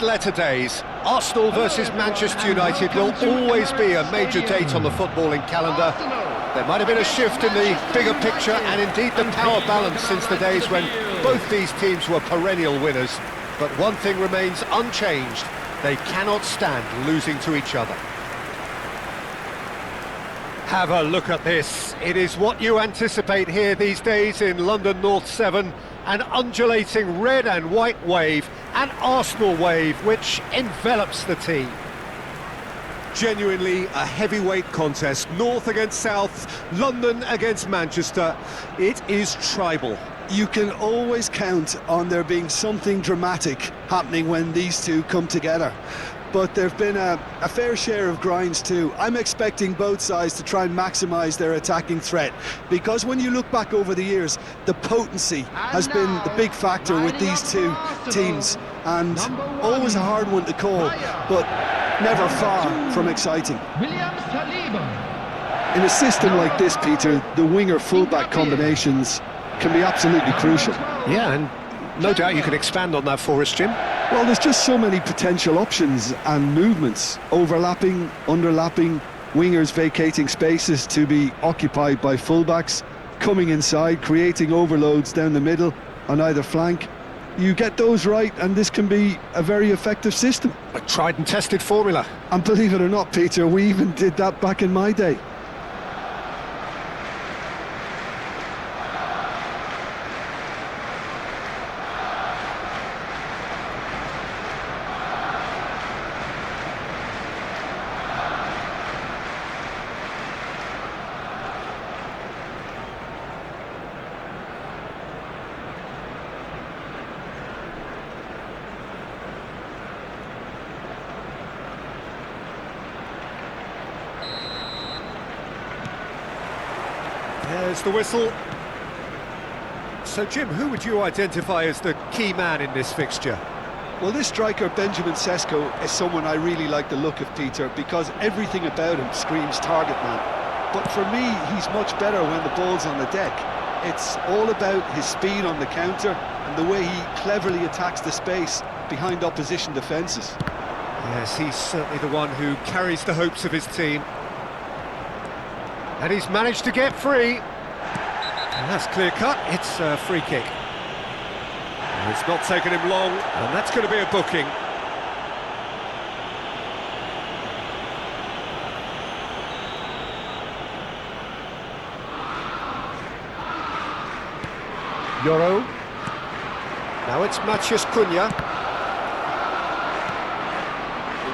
Letter days. Arsenal versus Manchester United will always be a major date on the footballing calendar. There might have been a shift in the bigger picture and indeed the power balance since the days when both these teams were perennial winners. But one thing remains unchanged: they cannot stand losing to each other. Have a look at this. It is what you anticipate here these days in London North 7. An undulating red and white wave, an Arsenal wave which envelops the team. Genuinely a heavyweight contest, North against South, London against Manchester. It is tribal. You can always count on there being something dramatic happening when these two come together. But there have been a fair share of grinds too. I'm expecting both sides to try and maximise their attacking threat, because when you look back over the years, the potency has been the big factor with these two teams, and always a hard one to call, but never far from exciting. In a system like this, Peter, the winger-fullback combinations can be absolutely crucial. Yeah, and no doubt you can expand on that for us, Jim. Well, there's just so many potential options and movements, overlapping, underlapping, wingers vacating spaces to be occupied by fullbacks, coming inside, creating overloads down the middle on either flank. You get those right and this can be a very effective system. A tried and tested formula. And believe it or not, Peter, we even did that back in my day. There's the whistle. So, Jim, who would you identify as the key man in this fixture? Well, this striker, Benjamin Sesko, is someone I really like the look of, Peter, because everything about him screams target man. But for me, he's much better when the ball's on the deck. It's all about his speed on the counter and the way he cleverly attacks the space behind opposition defences. Yes, he's certainly the one who carries the hopes of his team. And he's managed to get free. And that's clear cut, it's a free kick. And it's not taken him long, and that's going to be a booking. Yoro. Now it's Matheus Cunha.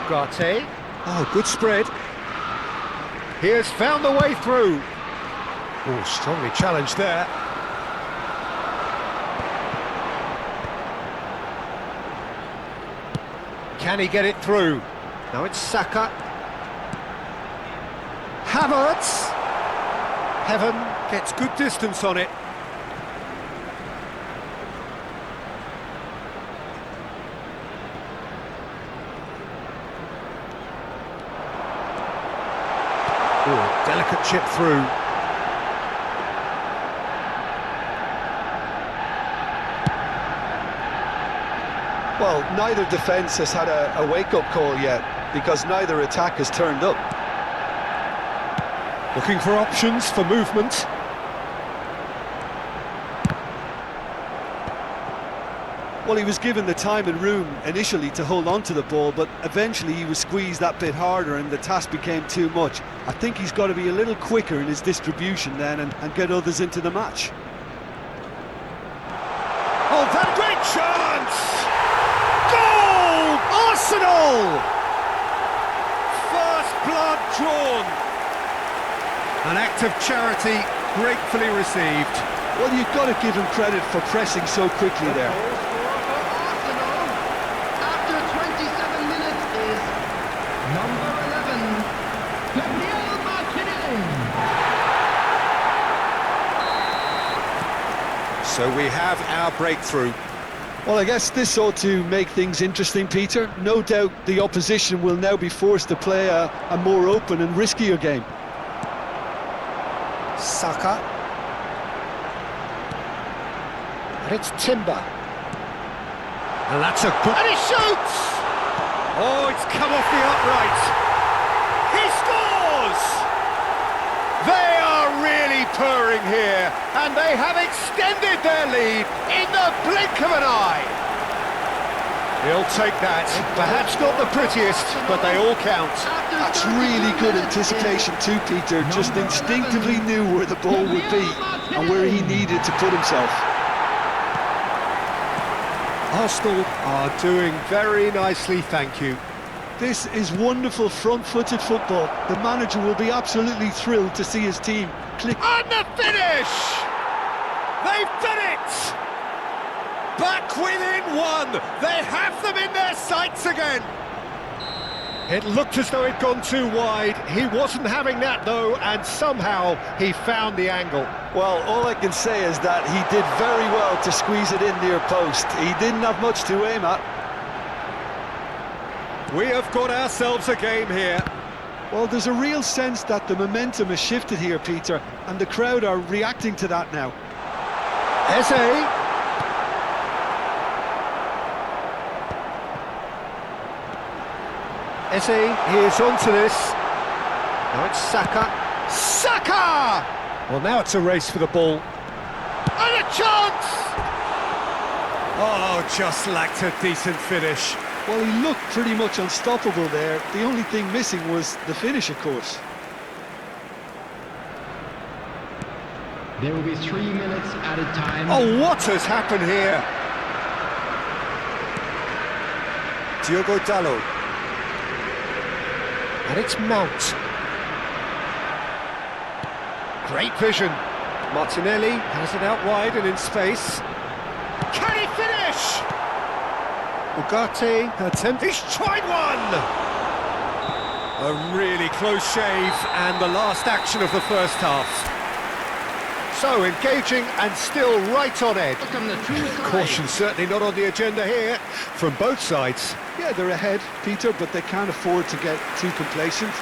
Ugarte. Oh, good spread. He has found the way through. Oh, strongly challenged there. Can he get it through? Now it's Saka. Havertz. Heaven gets good distance on it. Oh, delicate chip through. Well, neither defence has had a wake-up call yet, because neither attack has turned up. Looking for options for movement. Well, he was given the time and room initially to hold on to the ball, but eventually he was squeezed that bit harder and the task became too much. I think he's got to be a little quicker in his distribution then and get others into the match. Oh, that great chance! Goal! Arsenal! First blood drawn. An act of charity gratefully received. Well, you've got to give him credit for pressing so quickly there. So we have our breakthrough. Well, I guess this ought to make things interesting, Peter. No doubt the opposition will now be forced to play a more open and riskier game. Saka. And it's Timber. And that's a good... And he shoots! it's come off the upright. He scores! They are really purring here, and they have extended their lead in the blink of an eye. He'll take that. Perhaps not the prettiest, but they all count. That's really good anticipation too, Peter. Just instinctively knew where the ball would be and where he needed to put himself. Arsenal are doing very nicely, thank you. This is wonderful front-footed football. The manager will be absolutely thrilled to see his team click. And the finish! They've done it! Back within one! They have them in their sights again! It looked as though it'd gone too wide. He wasn't having that, though, and somehow he found the angle. Well, all I can say is that he did very well to squeeze it in near post. He didn't have much to aim at. We have got ourselves a game here. Well, there's a real sense that the momentum has shifted here, Peter, and the crowd are reacting to that now. Eze. Eze, he is onto this. Now it's Saka. Saka! Well, now it's a race for the ball. And a chance! Oh, just lacked a decent finish. Well, he looked pretty much unstoppable there. The only thing missing was the finish, of course. There will be 3 minutes added time. Oh, what has happened here? Diogo Dalot. And it's Mount. Great vision. Martinelli has it out wide and in space. Can he finish? Ugarte attempt. He's tried one! A really close shave and the last action of the first half. So engaging and still right on edge. Caution certainly not on the agenda here from both sides. Yeah, they're ahead, Peter, but they can't afford to get too complacent.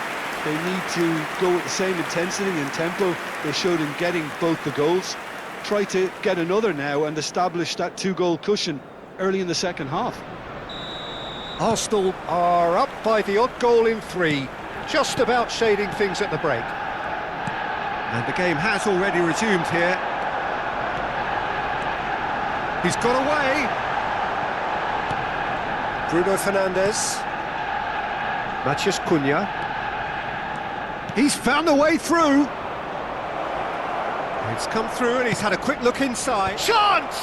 They need to go with the same intensity and tempo they showed in getting both the goals. Try to get another now and establish that two-goal cushion early in the second half. Arsenal are up by the odd goal in 3, just about shading things at the break. And the game has already resumed here. He's got away. Bruno Fernandes. Matheus Cunha. He's found a way through. It's come through and he's had a quick look inside. Chance!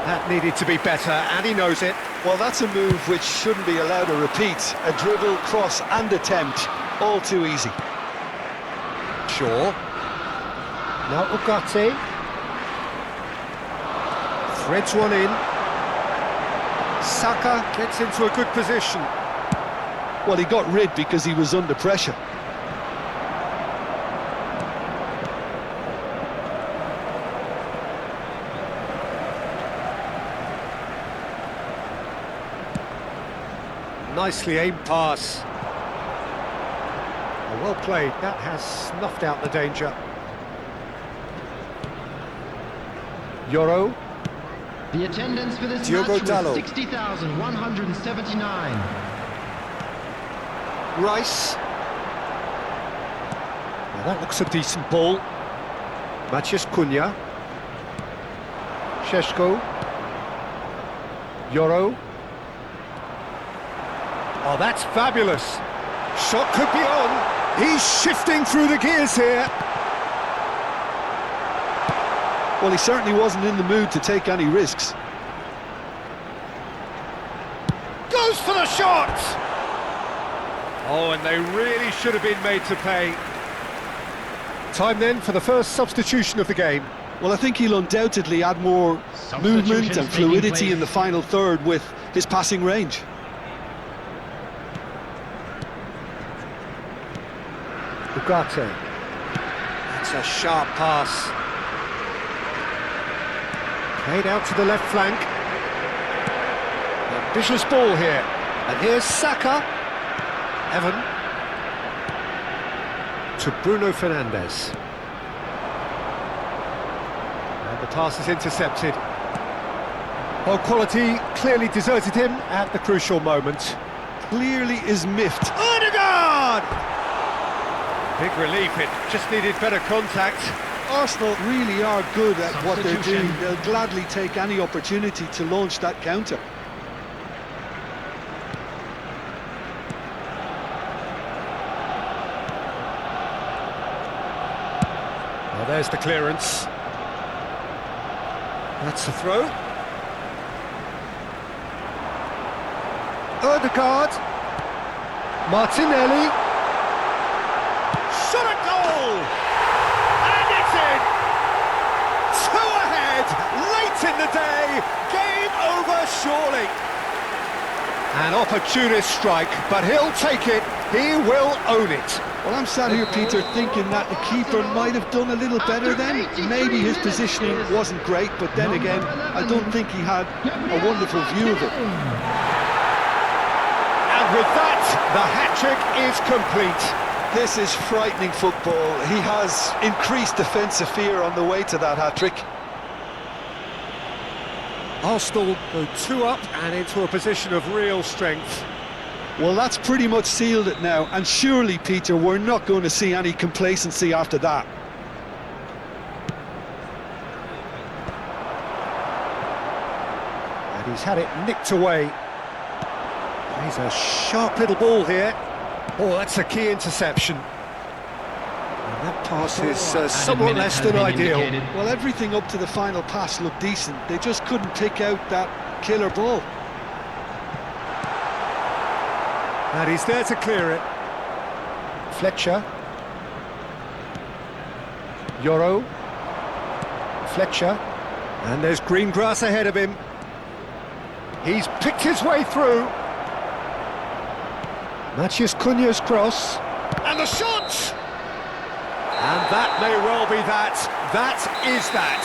That needed to be better, and he knows it. Well, that's a move which shouldn't be allowed to repeat. A dribble, cross and attempt, all too easy. Shaw. Now Ugarte. Threads one in. Saka gets into a good position. Well, he got rid because he was under pressure. Nicely aimed pass. Well played, that has snuffed out the danger. Yoro. The attendance for this Diogo match Dalot. was 60,179. Rice. Now that looks a decent ball. Matheus Cunha. Šeško. Yoro. Oh, that's fabulous. Shot could be on. He's shifting through the gears here. Well, he certainly wasn't in the mood to take any risks. Goes for the shot! Oh, and they really should have been made to pay. Time then for the first substitution of the game. Well, I think he'll undoubtedly add more movement and fluidity in the final third with his passing range. Ugarte. That's a sharp pass. Played out to the left flank. Ambitious ball here. And here's Saka. Evan. To Bruno Fernandes. And the pass is intercepted. Well, quality clearly deserted him at the crucial moment. clearly is miffed. Odegaard! Big relief, it just needed better contact. Arsenal really are good at what they're Substitution. doing. They'll gladly take any opportunity to launch that counter. Well, there's the clearance. That's the throw. Odegaard. Martinelli. Shot a goal! And it's in! Two ahead, late in the day, game over surely. An opportunist strike, but he'll take it, he will own it. Well, I'm sat here, Peter, thinking that the keeper might have done a little better then. Maybe his positioning wasn't great, but then again, I don't think he had a wonderful view of it. And with that, the hat-trick is complete. This is frightening football. He has increased defensive fear on the way to that hat-trick. Arsenal go 2 up and into a position of real strength. Well, that's pretty much sealed it now, and surely, Peter, we're not going to see any complacency after that. And he's had it nicked away. He's a sharp little ball here. Oh, that's a key interception. And that pass is somewhat minute less has than been ideal. indicated. Well, everything up to the final pass looked decent. They just couldn't pick out that killer ball. And he's there to clear it. Fletcher. Yoro. Fletcher. And there's green grass ahead of him. He's picked his way through. Matheus Cunha's cross. And the shot! And that may well be that. That is that.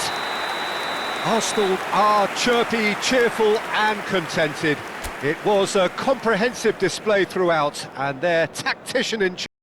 Arsenal are chirpy, cheerful and contented. It was a comprehensive display throughout, and their tactician in charge